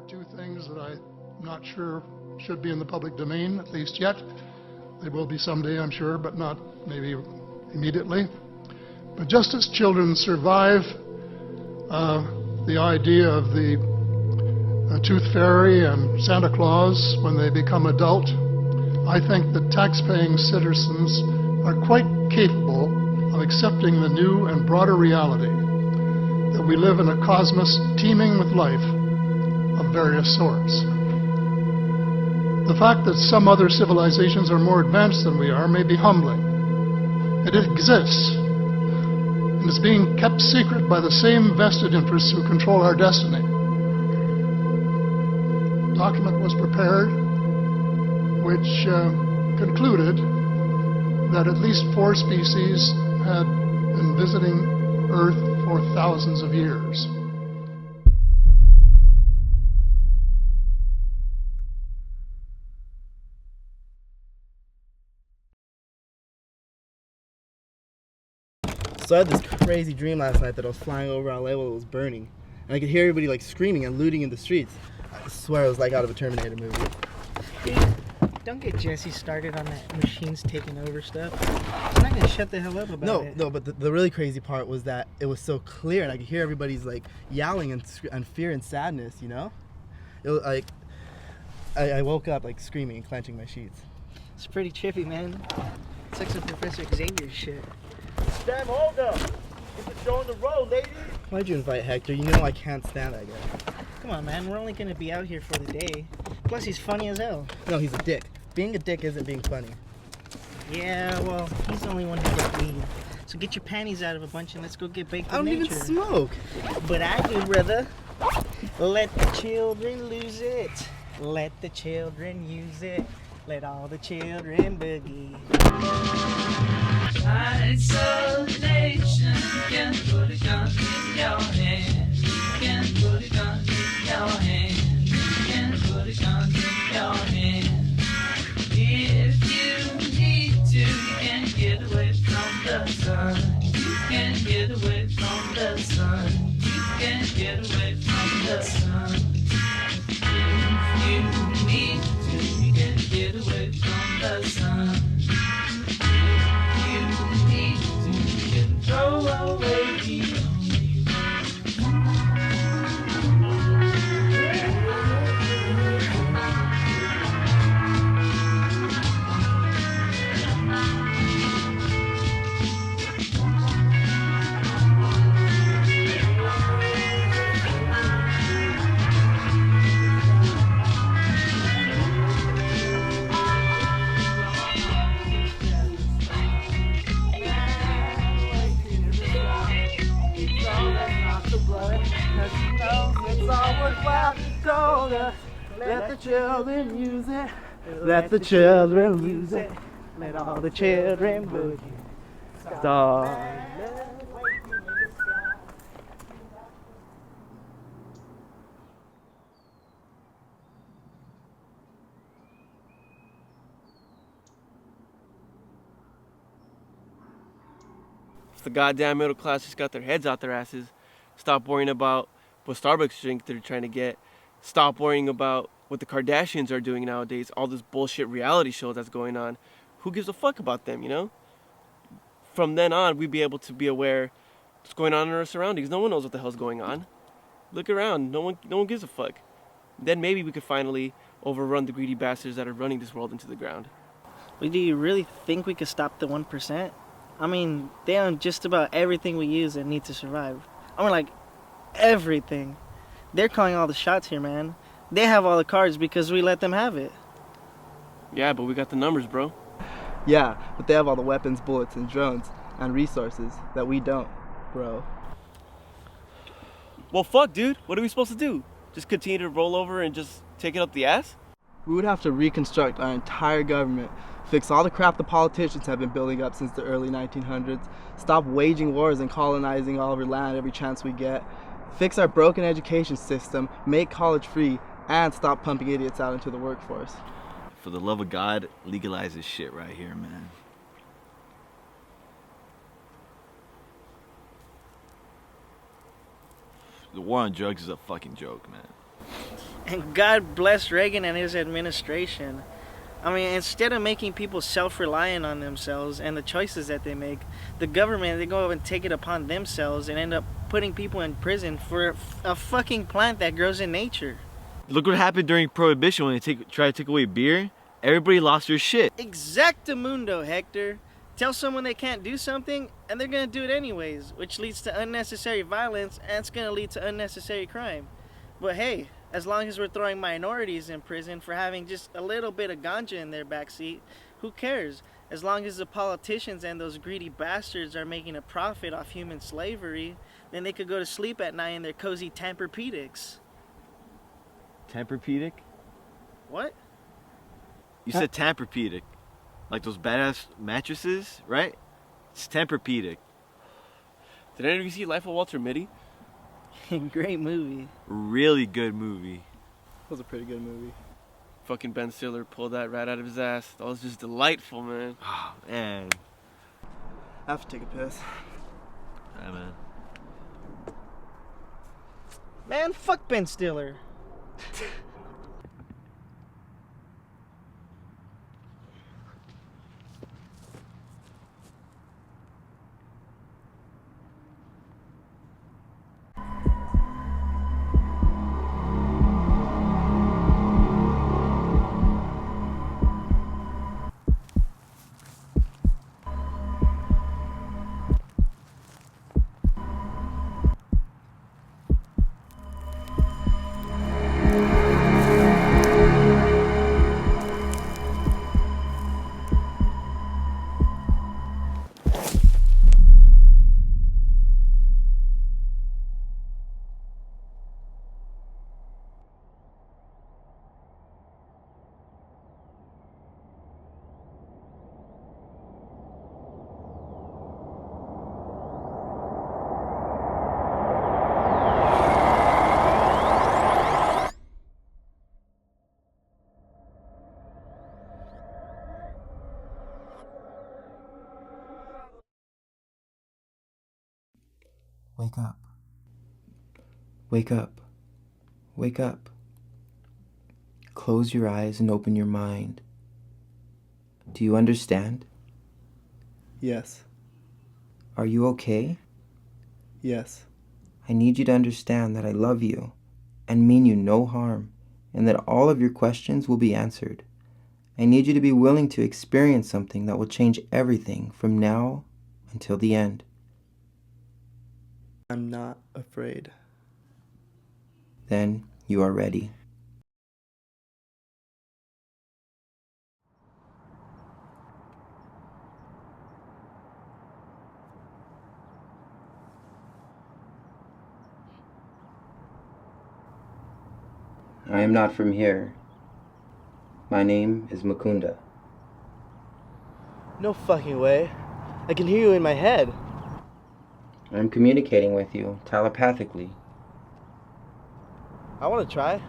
two things that I'm not sure should be in the public domain, at least yet. They will be someday, I'm sure, but not maybe immediately. But just as children survive the idea of the Tooth Fairy and Santa Claus when they become adult, I think that tax-paying citizens are quite capable of accepting the new and broader reality that we live in a cosmos teeming with life of various sorts. The fact that some other civilizations are more advanced than we are may be humbling. It exists, and is being kept secret by the same vested interests who control our destiny. A document was prepared which concluded that at least 4 species had been visiting Earth for thousands of years. So I had this crazy dream last night that I was flying over LA while it was burning. And I could hear everybody like screaming and looting in the streets. I swear it was like out of a Terminator movie. Hey, don't get Jesse started on that machines taking over stuff. I'm not gonna shut the hell up about it. No, but the really crazy part was that it was so clear and I could hear everybody's like yelling and fear and sadness, you know? It was like, I woke up like screaming and clenching my sheets. It's pretty trippy, man. It's like some Professor Xavier shit. Damn, hold up. Get the show on the road, ladies. Why'd you invite Hector? You know I can't stand that guy. Come on, man. We're only gonna be out here for the day. Plus, he's funny as hell. No, he's a dick. Being a dick isn't being funny. Yeah, well, he's the only one who gets weed. So get your panties out of a bunch and let's go get baked I with don't nature. even smoke. But I do, brother. Let the children lose it. Let the children use it. Let all the children boogie. Isolation, you can put a gun in your hand. You can put a gun in your hand. You can put a gun in your hand. If you need to, you can get away from the sun. You can get away from the sun. You can get away from the sun. If you need to, you can get away from the sun. Throw away the Let the children use it. Let the children use it. Let all the children boogie. If the goddamn middle class just got their heads out their asses, stop worrying about what Starbucks drink they're trying to get, stop worrying about what the Kardashians are doing nowadays, all this bullshit reality show that's going on. Who gives a fuck about them, you know? From then on, we'd be able to be aware what's going on in our surroundings. No one knows what the hell's going on. Look around. No one gives a fuck. Then maybe we could finally overrun the greedy bastards that are running this world into the ground. Well, do you really think we could stop the 1%? I mean, they own just about everything we use and need to survive. I mean, like, everything. They're calling all the shots here, man. They have all the cards because we let them have it. Yeah, but we got the numbers, bro. Yeah, but they have all the weapons, bullets, and drones, and resources that we don't, bro. Well, fuck, dude. What are we supposed to do? Just continue to roll over and just take it up the ass? We would have to reconstruct our entire government, fix all the crap the politicians have been building up since the early 1900s, stop waging wars and colonizing all of our land every chance we get, fix our broken education system, make college free, and stop pumping idiots out into the workforce. For the love of God, legalize this shit right here, man. The war on drugs is a fucking joke, man. And God bless Reagan and his administration. I mean, instead of making people self-reliant on themselves and the choices that they make, the government, they go and take it upon themselves and end up putting people in prison for a fucking plant that grows in nature. Look what happened during Prohibition when they tried to take away beer. Everybody lost their shit. Exactamundo, Hector. Tell someone they can't do something, and they're gonna do it anyways, which leads to unnecessary violence, and it's gonna lead to unnecessary crime. But hey, as long as we're throwing minorities in prison for having just a little bit of ganja in their backseat, who cares? As long as the politicians and those greedy bastards are making a profit off human slavery, then they could go to sleep at night in their cozy Tempur-Pedics. Tempur-Pedic? What? You said Tempur-Pedic. Like those badass mattresses, right? It's Tempur-Pedic. Did any of you see Life of Walter Mitty? Great movie. Really good movie. That was a pretty good movie. Fucking Ben Stiller pulled that right out of his ass. That was just delightful, man. Oh, man. I have to take a piss. Yeah, man. Man, fuck Ben Stiller. Wake up. Wake up. Wake up. Close your eyes and open your mind. Do you understand? Yes. Are you okay? Yes. I need you to understand that I love you and mean you no harm, and that all of your questions will be answered. I need you to be willing to experience something that will change everything from now until the end. I'm not afraid. Then you are ready. I am not from here. My name is Mukunda. No fucking way. I can hear you in my head. I'm communicating with you telepathically. I want to try.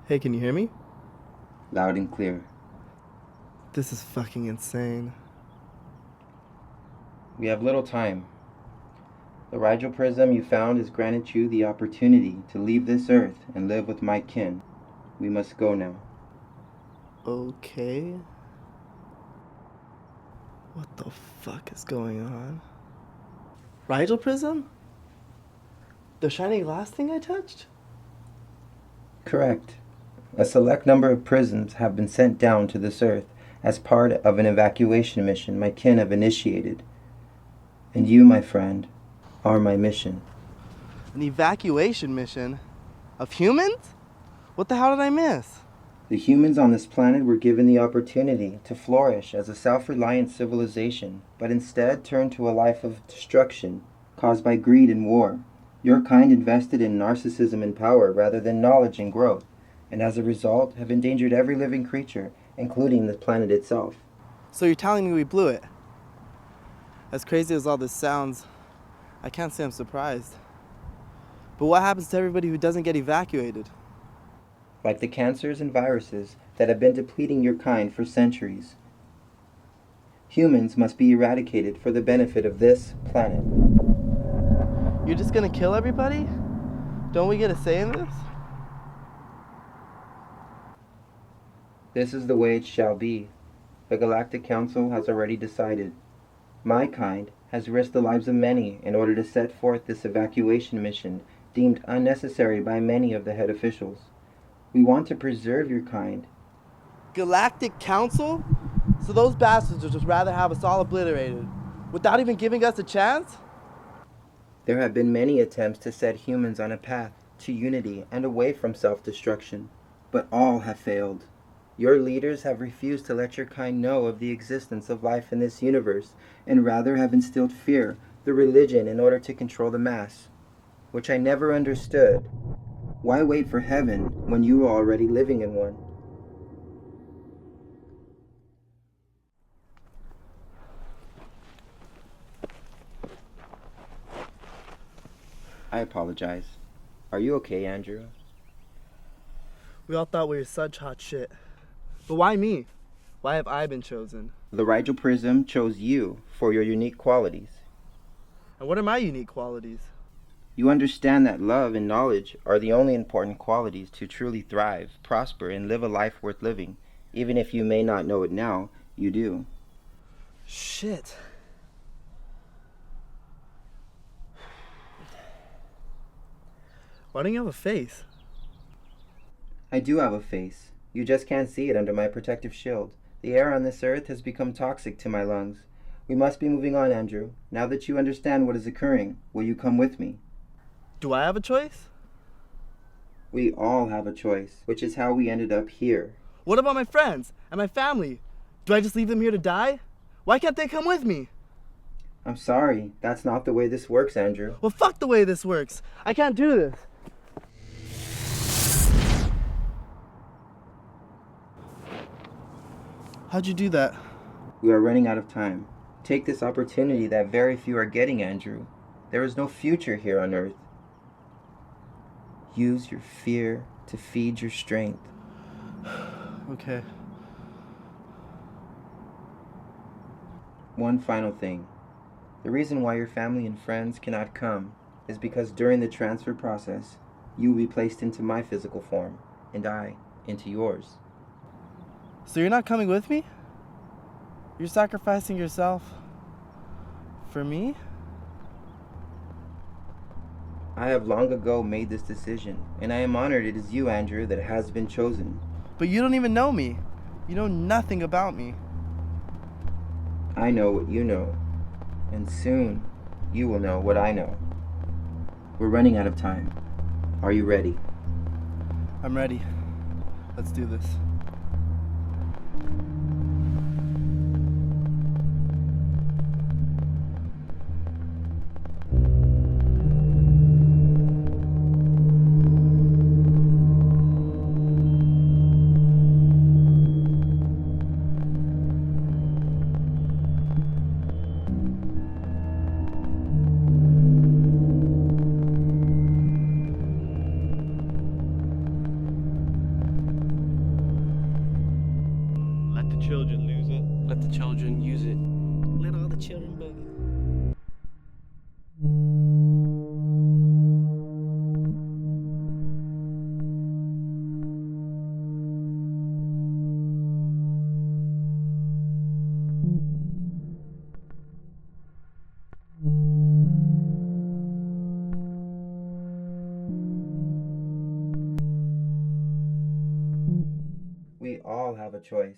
Hey, can you hear me? Loud and clear. This is fucking insane. We have little time. The Rigel Prism you found has granted you the opportunity to leave this earth and live with my kin. We must go now. Okay. What the fuck is going on? Rigel Prism? The shiny glass thing I touched? Correct. A select number of prisms have been sent down to this earth as part of an evacuation mission my kin have initiated. And you, my friend, are my mission. An evacuation mission? Of humans? What the hell did I miss? The humans on this planet were given the opportunity to flourish as a self-reliant civilization, but instead turned to a life of destruction caused by greed and war. Your kind invested in narcissism and power rather than knowledge and growth, and as a result have endangered every living creature, including the planet itself. So you're telling me we blew it? As crazy as all this sounds, I can't say I'm surprised. But what happens to everybody who doesn't get evacuated? Like the cancers and viruses that have been depleting your kind for centuries. Humans must be eradicated for the benefit of this planet. You're just gonna kill everybody? Don't we get a say in this? This is the way it shall be. The Galactic Council has already decided. My kind has risked the lives of many in order to set forth this evacuation mission deemed unnecessary by many of the head officials. We want to preserve your kind. Galactic Council? So those bastards would just rather have us all obliterated without even giving us a chance? There have been many attempts to set humans on a path to unity and away from self-destruction, but all have failed. Your leaders have refused to let your kind know of the existence of life in this universe, and rather have instilled fear, the religion, in order to control the mass, which I never understood. Why wait for heaven when you are already living in one? I apologize. Are you okay, Andrew? We all thought we were such hot shit. But why me? Why have I been chosen? The Rigel Prism chose you for your unique qualities. And what are my unique qualities? You understand that love and knowledge are the only important qualities to truly thrive, prosper, and live a life worth living. Even if you may not know it now, you do. Shit. Why don't you have a face? I do have a face. You just can't see it under my protective shield. The air on this earth has become toxic to my lungs. We must be moving on, Andrew. Now that you understand what is occurring, will you come with me? Do I have a choice? We all have a choice, which is how we ended up here. What about my friends and my family? Do I just leave them here to die? Why can't they come with me? I'm sorry, that's not the way this works, Andrew. Well, fuck the way this works. I can't do this. How'd you do that? We are running out of time. Take this opportunity that very few are getting, Andrew. There is no future here on Earth. Use your fear to feed your strength. Okay. One final thing. The reason why your family and friends cannot come is because during the transfer process, you will be placed into my physical form, and I into yours. So you're not coming with me? You're sacrificing yourself for me? I have long ago made this decision, and I am honored it is you, Andrew, that has been chosen. But you don't even know me. You know nothing about me. I know what you know, and soon you will know what I know. We're running out of time. Are you ready? I'm ready. Let's do this. Let the children lose it. Let the children use it. Let all the children boogie. We all have a choice.